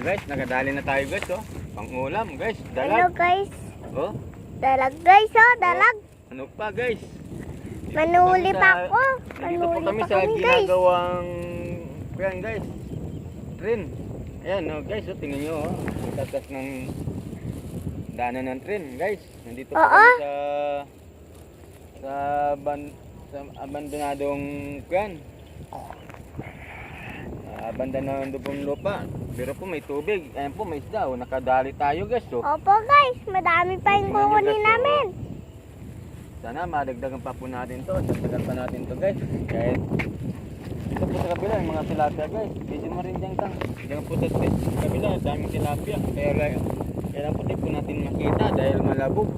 Guys, nagadali na tayo guys, oh. Pang-ulam guys, dalag. Ano guys? Oh, Dalag guys, oh, dalag. ano pa guys? Manuli pa ako. Dito po Manuli kami pa sa kami guys. ginagawang kuyan guys. Train. Ayan oh, guys, oh, tingnan nyo oh. Ang tatas ng daanan ng train guys. Nandito po kami sa abandonadong kuyan. Abandonado pong lupa. Pero po may tubig. Ayan po may isda oh. Nakadali tayo guys oh. Opo guys, madami pa yung kukunin namin. Sana madagdagan pa po natin to. Dagdagan pa natin to guys. Kahit ito po sa kabila yung mga tilapia guys. Medyo mo rin dyan kang. Diyan po sa kabila daming tilapia. Kaya lang po po natin makita dahil malabog.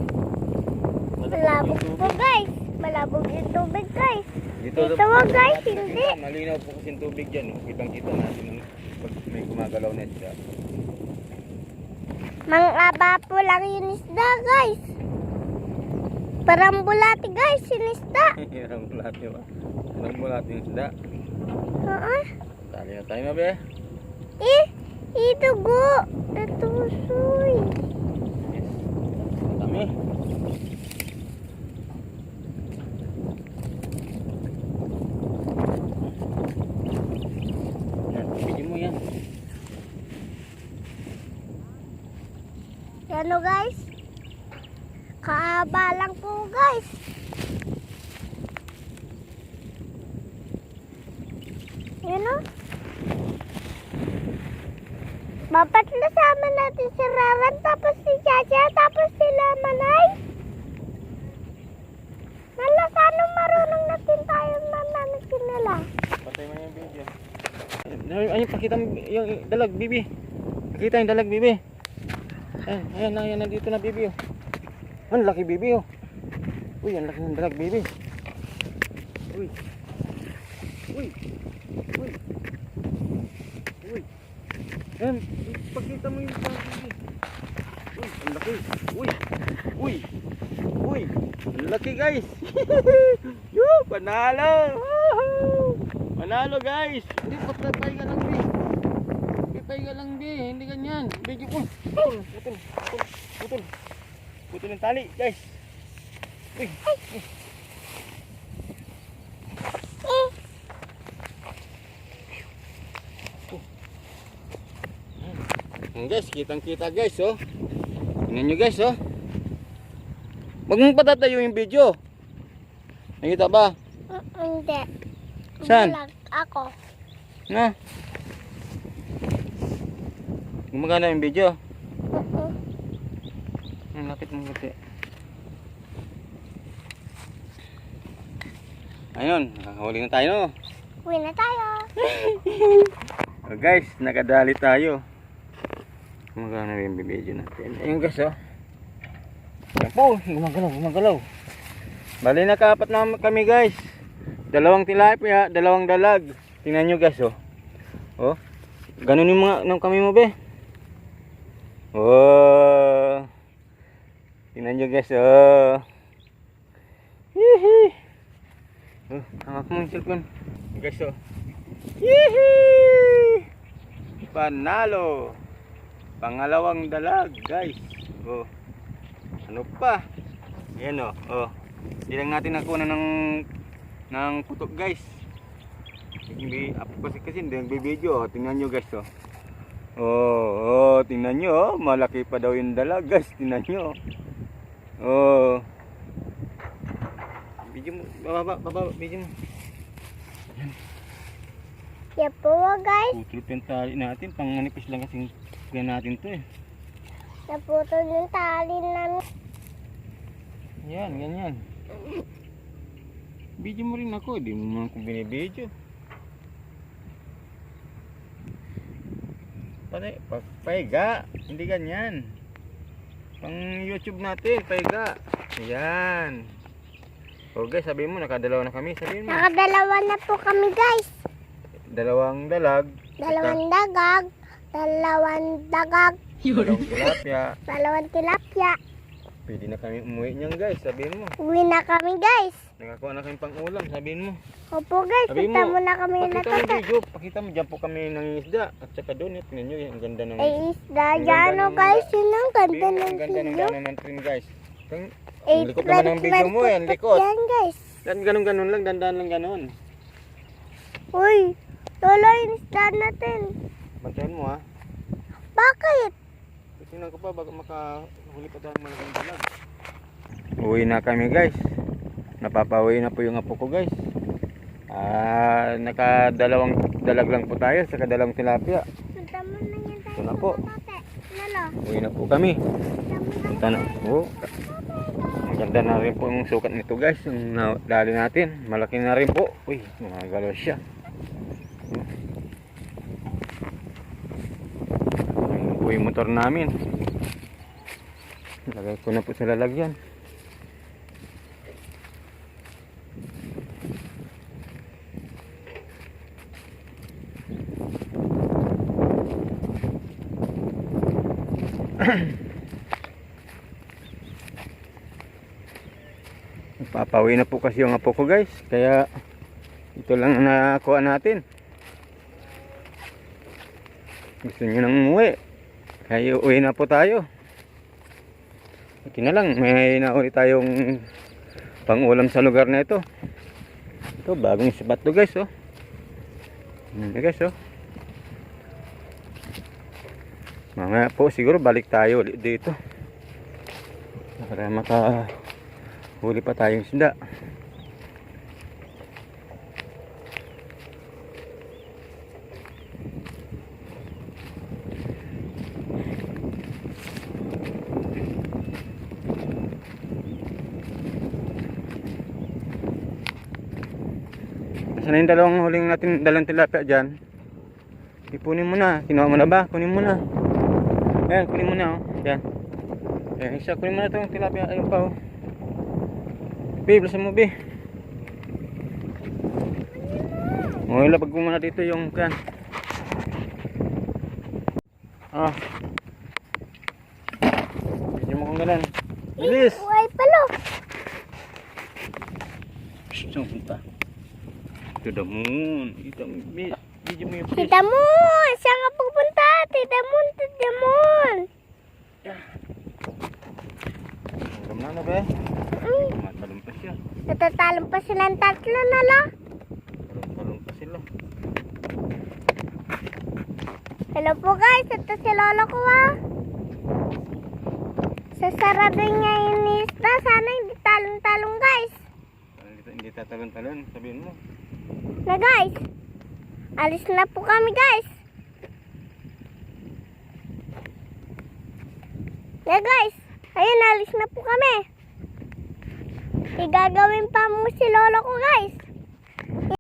Malabog po guys. Malabog yung tubig guys. Dito wag guys, hindi. Malinaw po kasi yung tubig dyan. Oh. Kitang-kita natin pag may gumagalaw na isda. Mangaba po lang yung isda guys. Parang bulati guys, yung isda. Parang bulati ba? Parang bulati yung isda. Oo. Tali na tayo na be. Itugo. Natusoy. Yes. Kami. Yan, video mo yan. Ano guys? Kaaba lang po guys. Yan o. Bapat nasama natin si Raran, tapos si Chacha, tapos sila Manay. Nala, sana marunong natin tayo manamit nila. Patay mo na yung video. Ayun, pakita mo yung dalag, Bibi. Pakita yung dalag, Bibi. Ayan, nandito na, Bibi. Oh. Ang laki, Bibi. Oh. Uy, ang laki ng dalag, Bibi. Uy. Uy. Uy. Uy. Ayan, pakita mo yung dalag, Bibi. Uy, ang laki. Uy. Uy. Uy. Ang laki, guys. Yoo, panalo. Woohoo! Panalo guys! Hindi, patay ka lang, Bi. Patay ka lang, Bi. Hindi ganyan. Bigyan ko. Putol yung tali, guys. Uy. Guys, kitang-kita guys, oh. Tingnan nyo guys, oh. Huwag mong patatayo yung video. Nakita ba? Hindi. Saan? Bulag ako. Na. Gumagana yung video. Ang lapit ng gati. Ayun, nakakahuli na tayo. Uwi na tayo. Oh, guys, nakadali tayo. Gumagana yung video natin. Ayun guys, oh. Ayan po, gumagalaw. Bali nakaapat na kami guys. Dalawang tilapia, dalawang dalag. Tingnan nyo guys, oh. Oh. Ganun yung mga nang kami mo, be. Oh. Tingnan nyo guys, oh. Hihi. Oh, hangak mo yung cellphone. Guys, oh. Hihi. Panalo. Pangalawang dalag, guys. Oh. Ano pa? Ayan, oh. Oh. Hindi lang natin nakuha ng putok guys. Hindi kasi hindi nagbibideo. Tingnan nyo guys, oh. Oh, tingnan nyo, oh. Malaki pa daw yung dalag guys. Tingnan nyo. Oh. Video mo, baba, video mo. Yan po guys. Putulot yung tali natin. Panganipis lang kasi kaya natin to eh. Naputol yung tali namin. Yan, ganyan. Video mo rin ako, di mo naman ako binibidyo. Paiga, hindi ganyan. Pang YouTube natin, paiga. Ayan. O guys, sabihin mo, nakadalawa na kami. Sabihin mo. Nakadalawa na po kami guys. Dalawang dalag. Dalawang dagag. Dalawang dagag. Dalawang tilapia. Dalawang tilapia. Pwede na kami umuwi niyan guys, sabihin mo. Uwi na kami guys. Nakakuha na kayong pang-ulam, sabihin mo. Opo guys, Sabihin punta muna kami pakita mo natata. video, pakita mo, dyan po kami ng isda. At saka doon, tingnan nyo, ang ganda ng... Ay, isda Ang yan ganda o ng- guys. Yun ang ganda Sabihin mo, ng ang ganda ng video. daanan natin guys. Ang Eh, likod naman ng video mo, ang likod. Yan guys. Ganun lang, dandan lang ganun. Uy, lolo yung isda natin. Bantayan mo ha. Bakit? Tingnan ko pa, baka makahuli pa tayo ng malaking dalag. Uwi na kami guys. Napapauwi na po yung apo ko guys. Nakadalawang dalag lang po tayo sa kadalawang tilapia. Punta mo na yan tayo. Ito na po. Tate. Lolo, Uwi na po kami. punta mo na. Ito na. Oh. Ang ganda na rin po yung sukat nito guys. Yung dali natin. Malaki na rin po. Uy, gumagalaw siya. Ayun po yung motor namin. Lagay ko na po sa lalagyan. Papauwi na po kasi yung apo ko guys, kaya ito lang ang nakuha natin. Gusto nyo nang umuwi, kaya uwi na po tayo. Okay na lang, may nauli tayong pang-ulam sa lugar na ito. Ito, bagong sibat to guys oh. Guys oh. Mamaya po siguro balik tayo ulit dito para huli pa tayong isda. Nasaan na yung dalawang huling natin, dalang tilapia dyan? Ipunin mo na. Kinuha mo na ba? Kunin mo na. Ayan, kunin mo na oh. Yan. Ayan, isa. Kunin mo na itong tilapia. Ayun pa oh. Be, blasan mo be. O, ilapag mo muna dito yung kan. Ah. Bigyan mo kong ganun. Bilis! Uy, palo. Shhh, saan punta? To the moon. Ito, bigyan mo yung fish. Tita Moon, saan ka pupunta? Tita Moon, Tita Moon. Hanggang na na be. Mm. Matalong pa siya. Natatalong pa silang tatlo na lang. Talong pa sila. Hello po guys, ito si lolo ko ah. Sasarado niya yung isda. Sana hindi talong-talong guys. Hindi tatalon-talon, sabihin mo. Na guys, alis na po kami guys. Na guys, ayun alis na po kami. Igagawin pa mo si lolo ko guys.